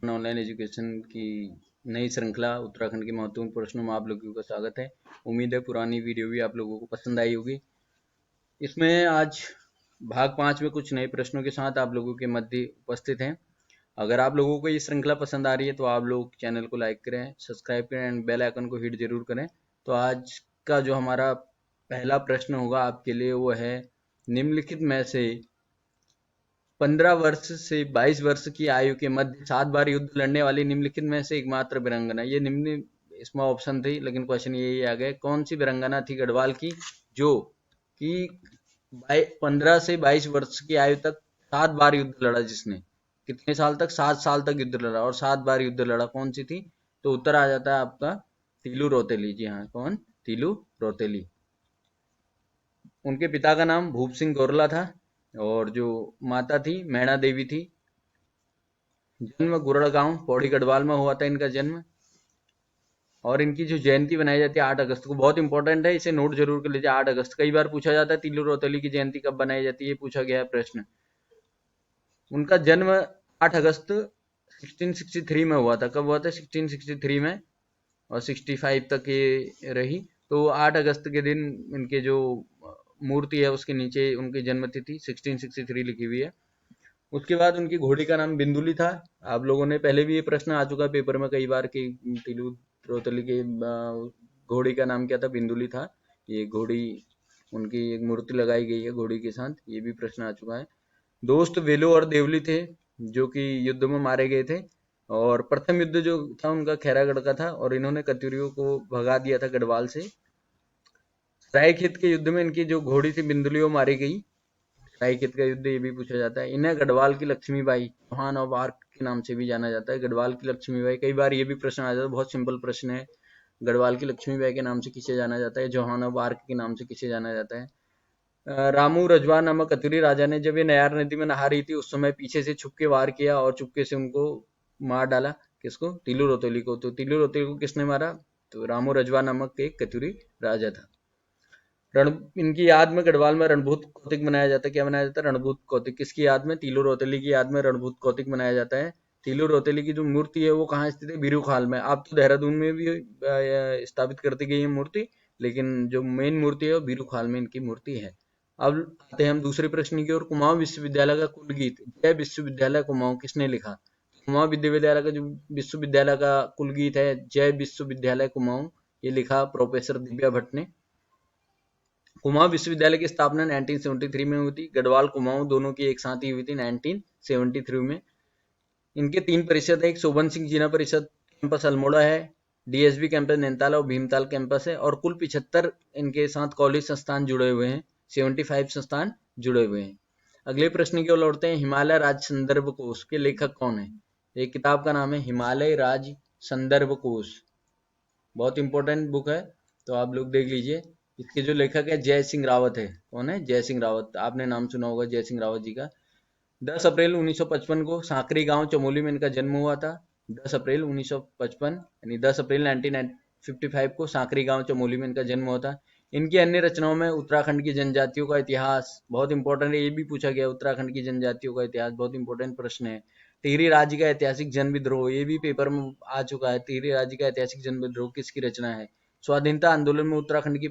Online education की नई श्रृंखला उत्तराखंड के महत्वपूर्ण प्रश्नों में आप लोगों का स्वागत है। उम्मीद है पुरानी वीडियो भी आप लोगों को पसंद आई होगी। इसमें आज भाग 5 में कुछ नए प्रश्नों के साथ आप लोगों के मध्य उपस्थित हैं। अगर आप लोगों को ये श्रृंखला पसंद आ रही है तो आप लोग चैनल को लाइक करें, सब्सक्राइब करें एंड बेल आइकन को हिट जरूर करें। तो आज का जो हमारा पहला प्रश्न होगा आपके लिए वो है, निम्नलिखित में से 15 वर्ष से 22 वर्ष की आयु के मध्य 7 बार युद्ध लड़ने वाली निम्नलिखित में से एकमात्र वीरांगना, ये निम्न इसमें ऑप्शन थी लेकिन क्वेश्चन यही आ गया, कौन सी वीरांगना थी गढ़वाल की जो कि 15 से 22 वर्ष की आयु तक 7 बार युद्ध लड़ा, जिसने कितने साल तक, 7 साल तक युद्ध लड़ा और 7 बार युद्ध लड़ा, कौन सी थी? तो उत्तर आ जाता है आपका तीलू रौतेली। जी हाँ, कौन? तीलू रौतेली। उनके पिता का नाम भूप सिंह गौरला था और जो माता थी मैणा देवी थी। जन्म गुरड़ गांव पौड़ी गढ़वाल में हुआ था इनका जन्म। और इनकी जो जयंती बनाई जाती है 8 अगस्त को, बहुत इंपॉर्टेंट है, इसे नोट जरूर कर लीजिए। 8 अगस्त कई बार पूछा जाता है तीलू रौतेली की जयंती कब बनाई जाती है, पूछा गया है प्रश्न। उनका जन्म 8 अगस्त 1663 में हुआ था। कब हुआ था? 1663 में, और 65 तक ये रही। तो 8 अगस्त के दिन इनके जो मूर्ति है उसके नीचे उनकी जन्म तिथि 1663 लिखी हुई है। उसके बाद उनकी घोड़ी का नाम बिंदुली था। आप लोगों ने पहले भी ये प्रश्न आ चुका है पेपर में कई बार कि तिलू रोतली के घोड़ी का नाम क्या था? बिंदुली था। ये घोड़ी, उनकी एक मूर्ति लगाई गई है घोड़ी के साथ, ये भी प्रश्न आ चुका है। दोस्त वेलो और देवली थे जो कि युद्ध में मारे गए थे। और प्रथम युद्ध जो था उनका खैरागढ़ का था और इन्होंने कत्यूरियों को भगा दिया था गढ़वाल से। रायखेत के युद्ध में इनकी जो घोड़ी थी बिंदुली वो मारी गई। रायखेत का युद्ध ये भी पूछा जाता है। इन्हें गढ़वाल की लक्ष्मीबाई चौहान ऑफ आर्क के नाम से भी जाना जाता है। गढ़वाल की लक्ष्मीबाई, कई बार ये भी प्रश्न आ जाता है, बहुत सिंपल प्रश्न है। गढ़वाल की लक्ष्मीबाई के नाम से किसे जाना जाता है? चौहान ऑफ आर्क के नाम से किसे जाना जाता है? रामू रजवा नामक कतुरी राजा ने जब ये नयार नदी में नहा रही थी उस समय पीछे से छुप के वार किया और चुपके से उनको मार डाला। किसको? तीलू रौतेली को। तो तीलू रौतेली को किसने मारा? तो रामू रजवा नामक एक कतुरी राजा था। रण इनकी याद में गढ़वाल में रणभूत कौतिक मनाया जाता है। क्या मनाया जाता है? रणभूत कौतिक। किसकी याद में? तीलू रौतेली की याद में रणभूत कौतिक मनाया जाता है। तीलू रौतेली की जो मूर्ति है वो कहाँ स्थित है? बीरू खाल में। आप तो देहरादून में भी स्थापित करती गई है मूर्ति, लेकिन जो मेन मूर्ति है वो बीरू खाल में इनकी मूर्ति है। अब आते हैं हम दूसरे प्रश्न की ओर। कुमाऊं विश्वविद्यालय का कुल गीत जय विश्वविद्यालय कुमाऊं किसने लिखा? कुमाऊं विश्वविद्यालय का जो विश्वविद्यालय का कुल गीत है जय विश्वविद्यालय कुमाऊं, ये लिखा प्रोफेसर दिव्या भट्ट ने। कुमाऊं विश्वविद्यालय की स्थापना 1973 में हुई थी। गढ़वाल कुमाऊं दोनों की एक साथ ही हुई थी 1973 में। इनके 3 परिषद है, एक शोभन सिंह जीना परिषद कैंपस अल्मोड़ा है, डीएसबी कैंपस नैनीताल और भीमताल कैंपस है, और कुल 75 इनके साथ कॉलेज संस्थान जुड़े हुए हैं, 75 संस्थान जुड़े हुए हैं। अगले प्रश्न की ओर लौटते हैं। हिमालय राज संदर्भ कोश के लेखक कौन है? एक किताब का नाम है हिमालय राज संदर्भ कोश, बहुत इंपॉर्टेंट बुक है, तो आप लोग देख लीजिए। इसके जो लेखक है जय सिंह रावत है। कौन है? जय सिंह रावत, आपने नाम सुना होगा जय सिंह रावत जी का। 10 अप्रैल 1955 को सांकरी गांव चमोली में इनका जन्म हुआ था। 10 अप्रैल 1955 यानी 10 अप्रैल 1955 को सांकरी गांव चमोली में इनका जन्म हुआ था। इनकी अन्य रचनाओं में उत्तराखंड की जनजातियों का इतिहास, बहुत इंपॉर्टेंट है, ये भी पूछा गया उत्तराखंड की जनजातियों का इतिहास, बहुत इंपॉर्टेंट प्रश्न है। टिहरी राज्य का ऐतिहासिक जन विद्रोह, ये भी पेपर में आ चुका है। टिहरी राज्य का ऐतिहासिक जन विद्रोह किसकी रचना है? स्वाधीनता आंदोलन में उत्तराखंड की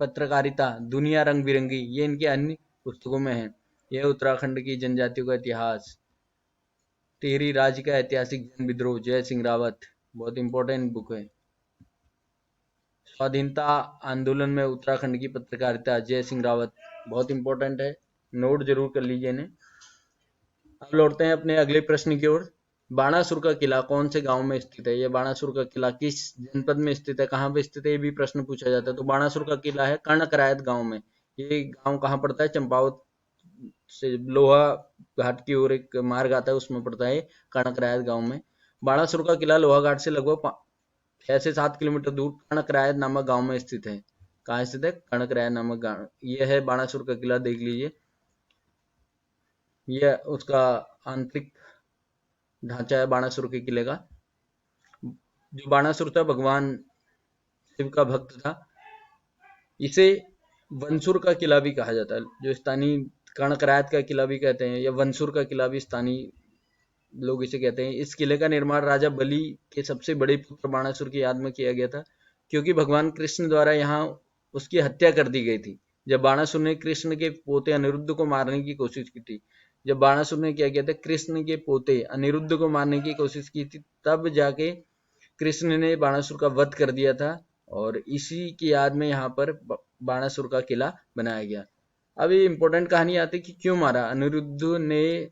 पत्रकारिता, दुनिया रंग बिरंगी, ये इनकी अन्य पुस्तकों में है। यह उत्तराखंड की जनजातियों का इतिहास। टिहरी राज्य का ऐतिहासिक जन विद्रोह, जय सिंह रावत, बहुत इंपॉर्टेंट बुक है। स्वाधीनता आंदोलन में उत्तराखंड की पत्रकारिता, जय सिंह रावत, बहुत इंपॉर्टेंट है, नोट जरूर कर लीजिए इन्हें। अब लौटते हैं अपने अगले प्रश्न की ओर। बाणासुर का किला कौन से गांव में स्थित है? यह बाणासुर का किला किस जनपद में स्थित है, कहाँ पे स्थित है, ये भी प्रश्न पूछा जाता है। तो बाणासुर का किला है कर्णकरायत गांव में। ये गांव कहाँ पड़ता है? चंपावत से लोहा घाट की ओर एक मार्ग आता है उसमें पड़ता है, कर्णकरायत गांव में। बाणासुर का किला लोहा घाट से लगभग 6 से 7 किलोमीटर दूर कर्णकरायत नामक गांव में स्थित है। कहाँ स्थित है? कर्णकरायत नामक गांव। यह है बाणासुर का किला, देख लीजिए। यह उसका आंतरिक ढांचा है बाणासुर के किले का। जो बाणासुर था भगवान शिव का भक्त था। इसे वनसुर का किला भी कहा जाता है, जो स्थानीय कर्णकरायत का किला भी कहते हैं, या वनसुर का किला भी स्थानीय लोग इसे कहते हैं। इस किले का निर्माण राजा बलि के सबसे बड़े पुत्र बाणासुर की याद में किया गया था, क्योंकि भगवान कृष्ण द्वारा यहाँ उसकी हत्या कर दी गई थी। जब बाणासुर ने कृष्ण के पोते अनिरुद्ध को मारने की कोशिश की थी, जब बाणासुर ने क्या किया था, कृष्ण के पोते अनिरुद्ध को मारने की कोशिश की थी, तब जाके कृष्ण ने बाणासुर का वध कर दिया था, और इसी की याद में यहाँ पर बाणासुर का किला बनाया गया। अब ये इंपॉर्टेंट कहानी आती है कि क्यों मारा अनिरुद्ध ने,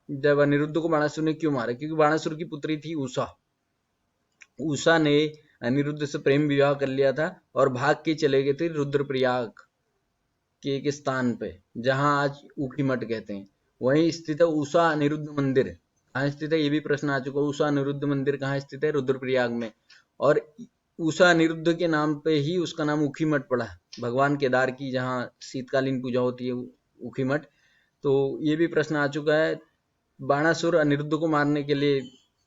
जब अनिरुद्ध को बाणासुर ने क्यों मारा, क्योंकि बाणासुर की पुत्री थी उषा। उषा ने अनिरुद्ध से प्रेम विवाह कर लिया था और भाग के चले गए थे रुद्रप्रयाग के एक स्थान पे, जहां आज ऊखीमठ कहते हैं। वहीं स्थित है उषा अनिरुद्ध मंदिर। कहाँ स्थित है, ये भी प्रश्न आ चुका है। उषा अनिरुद्ध मंदिर कहाँ स्थित है, रुद्रप्रयाग में। और उषा अनिरुद्ध के नाम पे ही उसका नाम ऊखीमठ पड़ा, भगवान केदार की जहाँ शीतकालीन पूजा होती है, ऊखीमठ। तो ये भी प्रश्न आ चुका है। बाणासुर अनिरुद्ध को मारने के लिए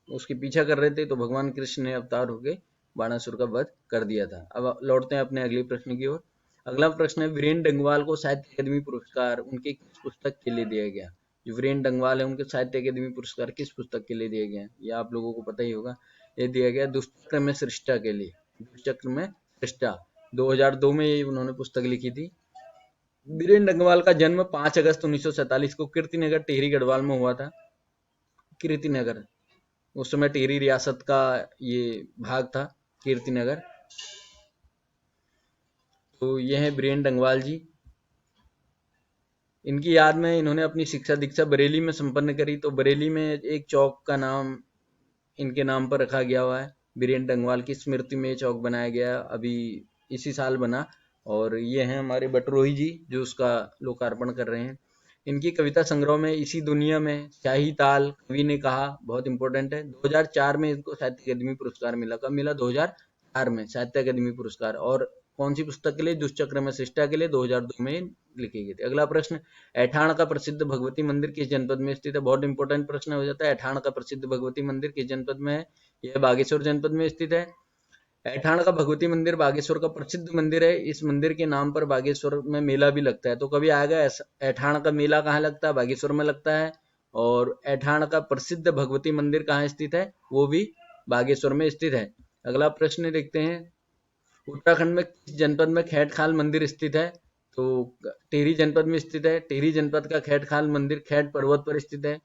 उसके पीछा कर रहे थे, तो भगवान कृष्ण ने अवतार होके बाणासुर का वध कर दिया था। अब लौटते हैं अपने अगले प्रश्न की ओर। अगला प्रश्न है, वीरेंद्र डंगवाल को साहित्य अकादमी पुरस्कार उनके किस पुस्तक के लिए दिया गया। जो वीरेंद्र डंगवाल है, उनके साहित्य अकादमी पुरस्कार किस पुस्तक के लिए दिया गया, ये आप लोगों को पता ही होगा। ये दिया गया दुष्चक्र में सृष्टा के लिए। दुष्चक्र में सृष्टा 2002 में ये उन्होंने पुस्तक लिखी थी। वीरेंद्र डंगवाल का जन्म 5 अगस्त 1947 को कीर्तिनगर टिहरी गढ़वाल में हुआ था। कीर्तिनगर उस समय टिहरी रियासत का ये भाग था, कीर्तिनगर। तो ये है वीरेंद्र डंगवाल जी। इनकी याद में इन्होंने अपनी शिक्षा दीक्षा बरेली में संपन्न करी। तो बरेली में एक चौक का नाम इनके नाम पर रखा गया हुआ है। वीरेंद्र डंगवाल की स्मृति में चौक बनाया गया, अभी इसी साल बना। और ये हैं हमारे बटरोही जी, जो उसका लोकार्पण कर रहे हैं। इनकी कविता संग्रह में इसी दुनिया में शाही ताल कवि ने कहा बहुत इंपॉर्टेंट है। 2004 में इनको साहित्य अकादमी पुरस्कार मिला। कब मिला, 2004 में साहित्य अकादमी पुरस्कार। और कौन सी पुस्तक के लिए, दुष्चक्र में शिष्टा के लिए 2002 में लिखी गई थी। अगला प्रश्न, ऐठान का प्रसिद्ध भगवती मंदिर किस जनपद में स्थित है। बहुत इंपॉर्टेंट प्रश्न हो जाता है। ऐठान का प्रसिद्ध भगवती मंदिर किस जनपद में है, यह बागेश्वर जनपद में स्थित है। ऐठान का भगवती मंदिर बागेश्वर का प्रसिद्ध मंदिर है। इस मंदिर के नाम पर बागेश्वर में मेला भी लगता है। तो कभी आएगा ऐठान का मेला कहाँ लगता है, बागेश्वर में लगता है। और ऐठान का प्रसिद्ध भगवती मंदिर कहाँ स्थित है, वो भी बागेश्वर में स्थित है। अगला प्रश्न देखते हैं, उत्तराखंड में किस जनपद में खैटखाल मंदिर स्थित है। तो टिहरी जनपद में स्थित है। टिहरी जनपद का खैटखाल मंदिर खैट पर्वत पर स्थित है।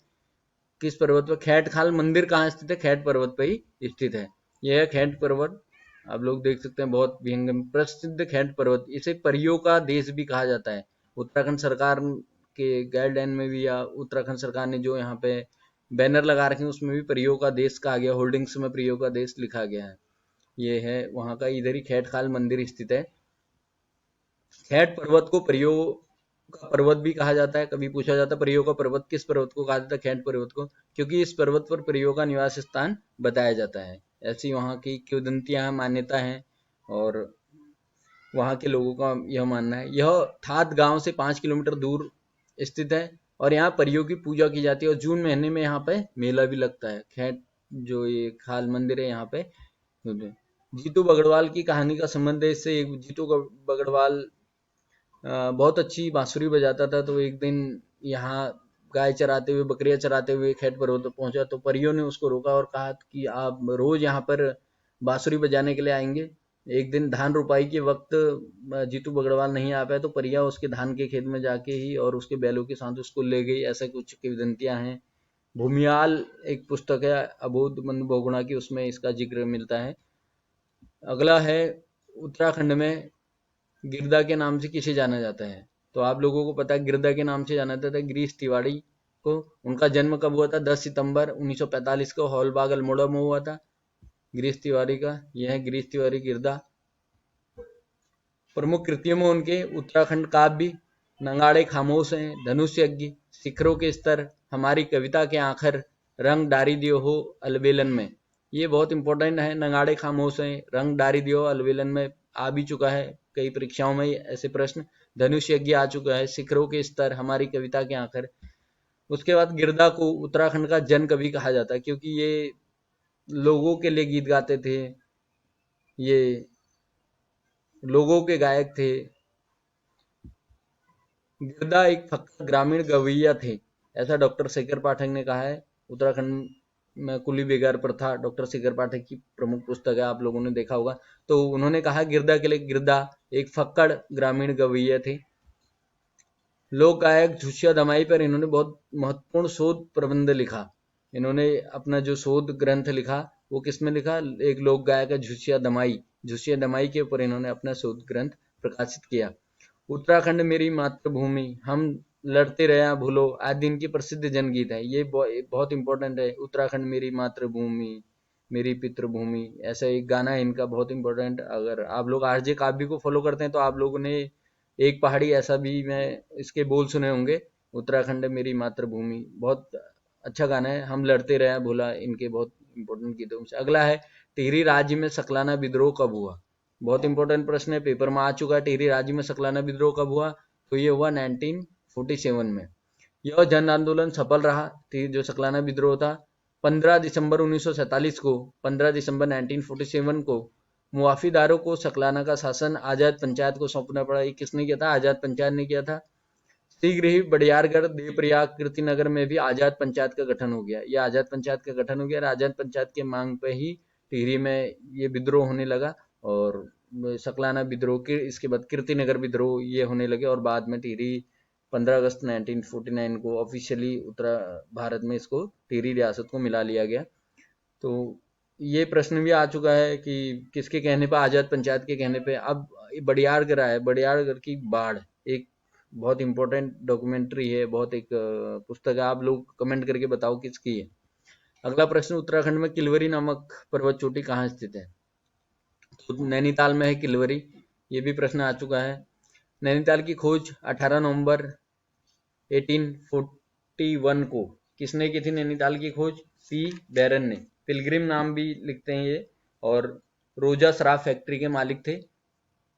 किस पर्वत पर, खैटखाल मंदिर कहाँ स्थित है, खैट पर्वत पर ही स्थित है। यह है खैट पर्वत, आप लोग देख सकते हैं, बहुत विहंगम प्रसिद्ध खैट पर्वत। इसे परियों का देश भी कहा जाता है। उत्तराखंड सरकार के गाइडलाइन में भी, या उत्तराखंड सरकार ने जो यहाँ पे बैनर लगा रखे हैं, उसमें भी परियों का देश कहा गया, होल्डिंग्स में परियों का देश लिखा गया है। ये है वहाँ का, इधर ही खैटखाल मंदिर स्थित है। खैट पर्वत को परियों का पर्वत भी कहा जाता है। कभी पूछा जाता है परियों का पर्वत किस पर्वत को कहा जाता है, खैट पर्वत को, क्योंकि इस पर्वत पर परियों का निवास स्थान बताया जाता है। ऐसी वहाँ की किंवदंतियां, मान्यता है, और वहाँ के लोगों का यह मानना है। यह थात गांव से 5 किलोमीटर दूर स्थित है, और यहाँ परियों की पूजा की जाती है। और जून महीने में यहाँ पे मेला भी लगता है। खैट जो ये खाल मंदिर है यहाँ पे। जीतू बगड़वाल की कहानी का संबंध है इससे। जीतू बगड़वाल बहुत अच्छी बांसुरी बजाता था। तो एक दिन यहाँ गाय चराते हुए, बकरियां चराते हुए खैट पर्वत पर पहुंचा, तो परियों ने उसको रोका और कहा कि आप रोज यहाँ पर बांसुरी बजाने के लिए आएंगे। एक दिन धान रुपाई के वक्त जीतू बगड़वाल नहीं आ पाया, तो परिया उसके धान के खेत में जाके ही और उसके बैलों के साथ उसको ले गई। ऐसा कुछ किंवदंतियां हैं। भूमियाल एक पुस्तक है अबोध मंद बहुगुणा की, उसमें इसका जिक्र मिलता है। अगला है, उत्तराखंड में गिरदा के नाम से किसे जाना जाता है। तो आप लोगों को पता है, गिरदा के नाम से जाना जाता है गिरीश तिवाड़ी को। उनका जन्म कब हुआ था, 10 सितंबर 1945 को हौलबाग अल्मोड़ा में हुआ था, गिरीश तिवारी का। यह है गिरीश तिवारी गिरदा। प्रमुख कृतियों में उनके उत्तराखंड काव्य, नंगाड़े खामोश हैं, धनुष यज्ञ, शिखरों के स्तर, हमारी कविता के आखिर, रंग डारी दियो हो अलबेलन में। ये बहुत इंपॉर्टेंट है। नंगाड़े खामोश हैं, रंग डारी दियो अलबेलन में आ भी चुका है कई परीक्षाओं में ऐसे प्रश्न। धनुष यज्ञ आ चुका है, शिखरों के स्तर, हमारी कविता के आखिर। उसके बाद गिरदा को उत्तराखंड का जन कवि कहा जाता है, क्योंकि ये लोगों के लिए गीत गाते थे, ये लोगों के गायक थे। गिरदा एक फक्त ग्रामीण गवैया थे, ऐसा डॉक्टर शेखर पाठक ने कहा है। उत्तराखंड में कुली बेगार प्रथा डॉक्टर शेखर पाठक की प्रमुख पुस्तक है, आप लोगों ने देखा होगा। तो उन्होंने कहा गिरदा के लिए गिरदा एक फक्कड़ ग्रामीण गवैया थे। लोक गायक झुसिया दमाई पर इन्होंने बहुत महत्वपूर्ण शोध प्रबंध लिखा। इन्होंने अपना जो शोध ग्रंथ लिखा वो किसमें लिखा, एक लोक गायक है झुसिया दमाई के ऊपर इन्होंने अपना शोध ग्रंथ प्रकाशित किया। उत्तराखंड मेरी मातृभूमि, हम लड़ते रहे भूलो, आज दिन की प्रसिद्ध जनगीत है। ये बहुत इंपॉर्टेंट है, उत्तराखंड मेरी मातृभूमि मेरी पितृभूमि, ऐसा एक गाना है इनका बहुत इंपॉर्टेंट। अगर आप लोग आरजे काव्य को फॉलो करते हैं तो आप लोगों ने एक पहाड़ी ऐसा भी मैं इसके बोल सुने होंगे, उत्तराखंड मेरी मातृभूमि, बहुत अच्छा गाना है। हम लड़ते रहे भूला, इनके बहुत इंपॉर्टेंट गीतों में से। अगला है टिहरी राज्य में सकलाना विद्रोह कब हुआ, बहुत इंपॉर्टेंट प्रश्न है, पेपर में आ चुका है। टिहरी राज्य में सकलाना विद्रोह कब हुआ, तो ये हुआ 1947 में। यह जन आंदोलन सफल रहा, जो सकलाना विद्रोह था। 15 दिसंबर 1947 को 15 दिसंबर 1947 को मुआफीदारों को सकलाना का शासन आजाद पंचायत को सौंपना पड़ा। ये किसने किया था, आजाद पंचायत ने किया था। शीघ्र ही बड़ियारगढ़ देवप्रयाग कीर्तिनगर में भी आजाद पंचायत का गठन हो गया। ये आजाद पंचायत का गठन हो गया और आजाद पंचायत के मांग पे ही टिहरी में ये विद्रोह होने लगा। और सकलाना विद्रोह के इसके बाद कीर्तिनगर विद्रोह ये होने लगे और बाद में टिहरी 15 अगस्त 1949 को ऑफिशियली उत्तर भारत में इसको टिहरी रियासत को मिला लिया गया। तो ये प्रश्न भी आ चुका है कि किसके कहने पर, आजाद पंचायत के कहने पे। अब बड़ियारगढ़ है, बड़ियारगढ़ की बाढ़ एक बहुत इंपॉर्टेंट डॉक्यूमेंट्री है, बहुत एक पुस्तक है, आप लोग कमेंट करके बताओ किसकी है। अगला प्रश्न, उत्तराखंड में किलवरी नामक पर्वत चोटी कहाँ स्थित है, तो नैनीताल में है किलवरी। ये भी प्रश्न आ चुका है। नैनीताल की खोज 18 नवंबर 1841 को किसने की थी, नैनीताल की खोज पी बैरन ने। पिलग्रिम नाम भी लिखते हैं ये, और रोजा शराब फैक्ट्री के मालिक थे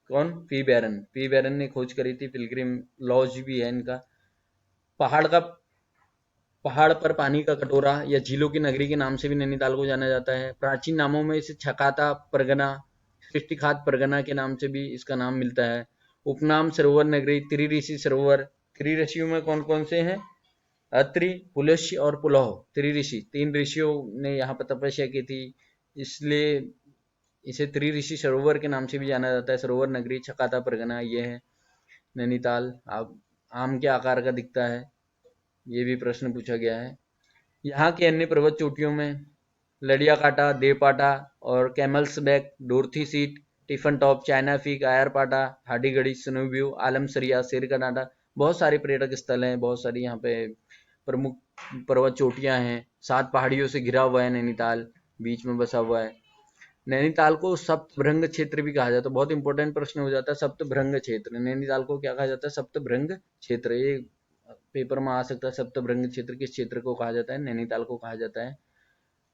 कौन, पी बैरन ने खोज करी थी। पिलग्रिम लॉज भी है इनका। पहाड़ पर पानी का कटोरा या झीलों की नगरी के नाम से भी नैनीताल को जाना जाता है। प्राचीन नामों में इसे छकाता परगना, सृष्टिखात परगना के नाम से भी इसका नाम मिलता है। उपनाम सरोवर नगरी, त्रिऋषि सरोवर। त्रिऋषियों में कौन कौन से हैं, अत्रि, पुलस्त्य और पुलह। त्रिऋषि, 3 ऋषियों ने यहाँ पर तपस्या की थी, इसलिए इसे त्रिऋषि सरोवर के नाम से भी जाना जाता है। सरोवर नगरी, छकाता परगना, ये है नैनीताल। आम के आकार का दिखता है, ये भी प्रश्न पूछा गया है। यहाँ की अन्य पर्वत चोटियों में लड़िया काटा, देवपाटा और camel's back, Dorothy seat, Tiffin top, China peak, Ayarpata, Hadigadhi, Snow View, Alamsariya, Sher ka डांडा, बहुत सारे पर्यटक स्थल हैं, बहुत सारी यहाँ पे प्रमुख पर्वत चोटियां हैं। 7 पहाड़ियों से घिरा हुआ है नैनीताल, बीच में बसा हुआ है। नैनीताल को सप्तभृंग क्षेत्र भी कहा जाता है, बहुत इंपॉर्टेंट प्रश्न हो जाता है। सप्तभृंग क्षेत्र, नैनीताल को क्या कहा जाता है, सप्तभृंग क्षेत्र। ये पेपर में आ सकता है, सप्तभृंग क्षेत्र किस क्षेत्र को कहा जाता है, नैनीताल को कहा जाता है।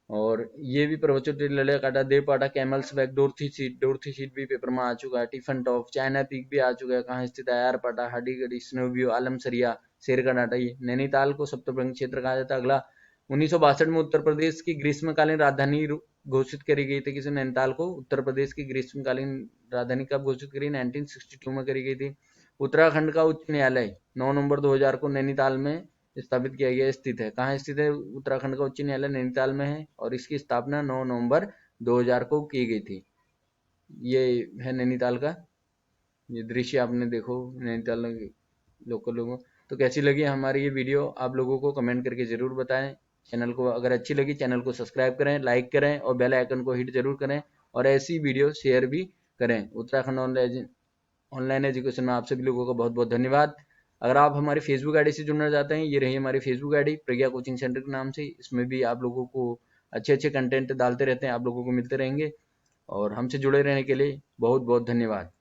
और ये भी पर्वत चोटी, लड़िया Kanta, देवपाटा, camels back, Dorothy seat भी पेपर में आ चुका है। टिफन टॉप, चाइना पीक भी आ चुका है, कहाँ स्थित है, आयरपाटा, हाडीगढ़ी, स्नोव्यू, आलमसरिया, शेर का डांडा। ये नैनीताल को सप्तभृंग क्षेत्र कहा जाता है। अगला, 1962 में उत्तर प्रदेश की ग्रीष्मकालीन राजधानी घोषित करी गई थी। किसी नैनीताल को उत्तर प्रदेश की ग्रीष्मकालीन राजधानी कब घोषित करी, 1962 में करी गई थी। उत्तराखंड का उच्च न्यायालय 9 नवंबर 2000 को नैनीताल में स्थापित किया गया, स्थित है। कहाँ स्थित है, उत्तराखंड का उच्च न्यायालय नैनीताल में है और इसकी स्थापना 9 नवंबर 2000 को की गई थी। ये है नैनीताल का, ये दृश्य आपने देखो नैनीताल लोकल लोगों। तो कैसी लगी हमारी ये वीडियो, आप लोगों को कमेंट करके जरूर बताएं। चैनल को अगर अच्छी लगी, चैनल को सब्सक्राइब करें, लाइक करें और बेल आइकन को हिट जरूर करें, और ऐसी वीडियो शेयर भी करें। उत्तराखंड ऑनलाइन एजुकेशन में आप सभी लोगों का बहुत बहुत धन्यवाद। अगर आप हमारी फेसबुक आईडी से जुड़ना चाहते हैं, ये रही हमारी फेसबुक आईडी प्रज्ञा कोचिंग सेंटर के नाम से। इसमें भी आप लोगों को अच्छे अच्छे कंटेंट डालते रहते हैं, आप लोगों को मिलते रहेंगे। और हमसे जुड़े रहने के लिए बहुत बहुत धन्यवाद।